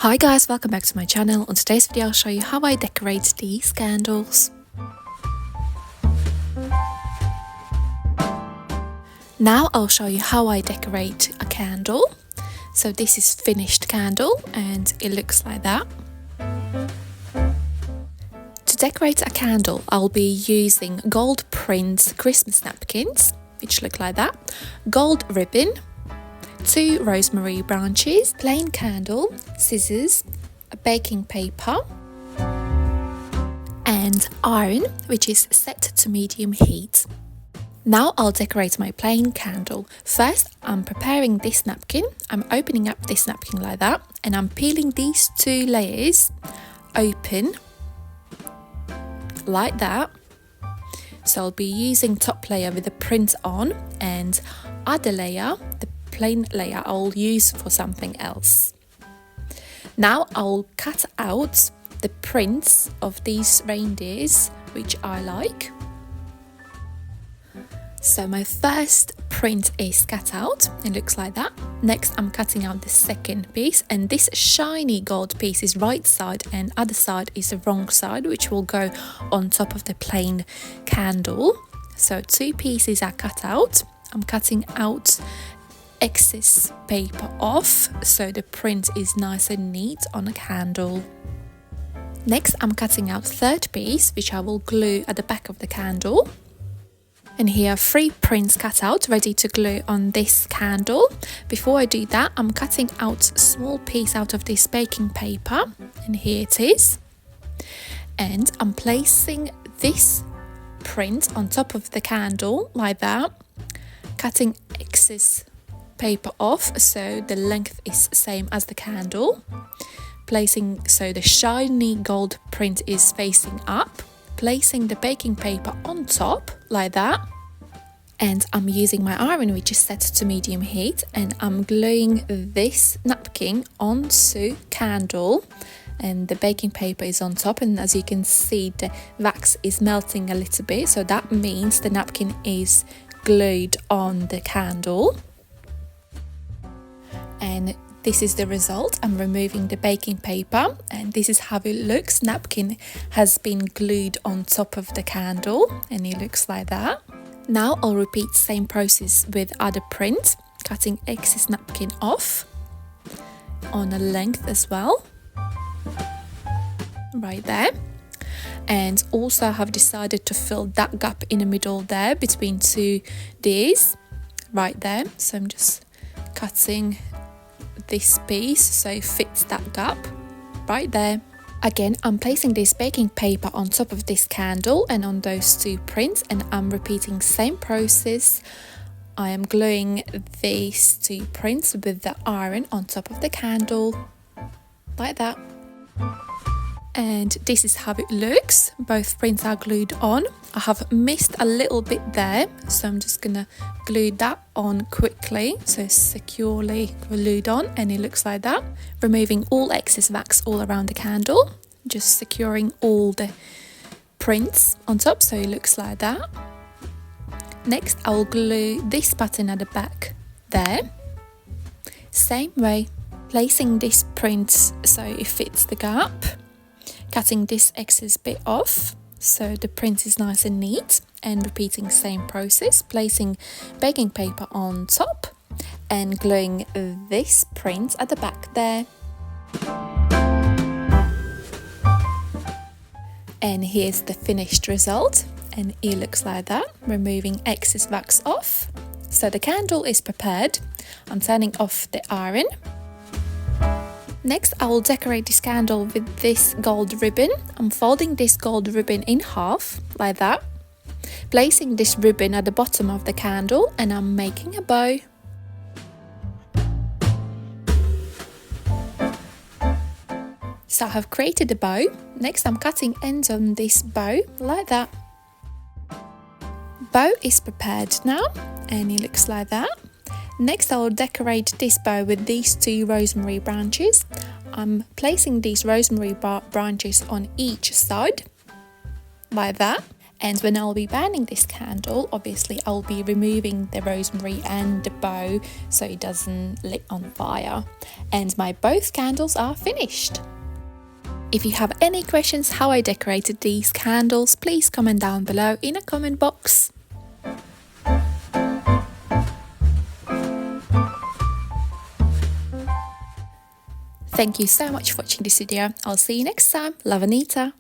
Hi guys, welcome back to my channel. On today's video I'll show you how I decorate these candles. Now I'll show you how I decorate a candle. So this is finished candle and it looks like that. To decorate a candle I'll be using gold print Christmas napkins, which look like that, gold ribbon, 2 rosemary branches, plain candle, scissors, a baking paper and iron, which is set to medium heat. Now I'll decorate my plain candle. First I'm preparing this napkin. I'm opening up this napkin like that and I'm peeling these 2 layers open like that. So I'll be using top layer with the print on and other layer, the plain layer, I'll use for something else. Now I'll cut out the prints of these reindeers which I like. So my first print is cut out, it looks like that. Next I'm cutting out the second piece, and this shiny gold piece is right side and other side is the wrong side, which will go on top of the plain candle. So 2 pieces are cut out. I'm cutting out excess paper off so the print is nice and neat on a candle. Next I'm cutting out third piece which I will glue at the back of the candle. And here are 3 prints cut out ready to glue on this candle. Before I do that I'm cutting out a small piece out of this baking paper, and here it is. And I'm placing this print on top of the candle like that, cutting excess paper off so the length is same as the candle, placing so the shiny gold print is facing up, placing the baking paper on top like that, and I'm using my iron which is set to medium heat, and I'm gluing this napkin onto candle and the baking paper is on top, and as you can see the wax is melting a little bit, so that means the napkin is glued on the candle. And this is the result. I'm removing the baking paper and this is how it looks. Napkin has been glued on top of the candle and it looks like that. Now I'll repeat same process with other print, cutting excess napkin off on a length as well, right there. And also I have decided to fill that gap in the middle there between 2 Ds right there. So I'm just cutting this piece so it fits that gap right there. Again I'm placing this baking paper on top of this candle and on those 2 prints, and I'm repeating same process. I am gluing these 2 prints with the iron on top of the candle like that. And this is how it looks. Both prints are glued on. I have missed a little bit there, so I'm just gonna glue that on quickly so it's securely glued on, and it looks like that. Removing all excess wax all around the candle, just securing all the prints on top so it looks like that. Next I'll glue this button at the back there, same way, placing this print so it fits the gap, cutting this excess bit off so the print is nice and neat, and repeating same process, placing baking paper on top and gluing this print at the back there. And here's the finished result, and it looks like that, removing excess wax off. So the candle is prepared. I'm turning off the iron. Next I will decorate this candle with this gold ribbon. I'm folding this gold ribbon in half like that, placing this ribbon at the bottom of the candle, and I'm making a bow. So I have created a bow. Next I'm cutting ends on this bow like that. Bow is prepared now and it looks like that. Next I will decorate this bow with these 2 rosemary branches. I'm placing these rosemary branches on each side like that, And when I'll be burning this candle, obviously I'll be removing the rosemary and the bow so it doesn't lit on fire. And my both candles are finished. If you have any questions how I decorated these candles, please comment down below in a comment box. Thank you so much for watching this video. I'll see you next time. Love, Anita.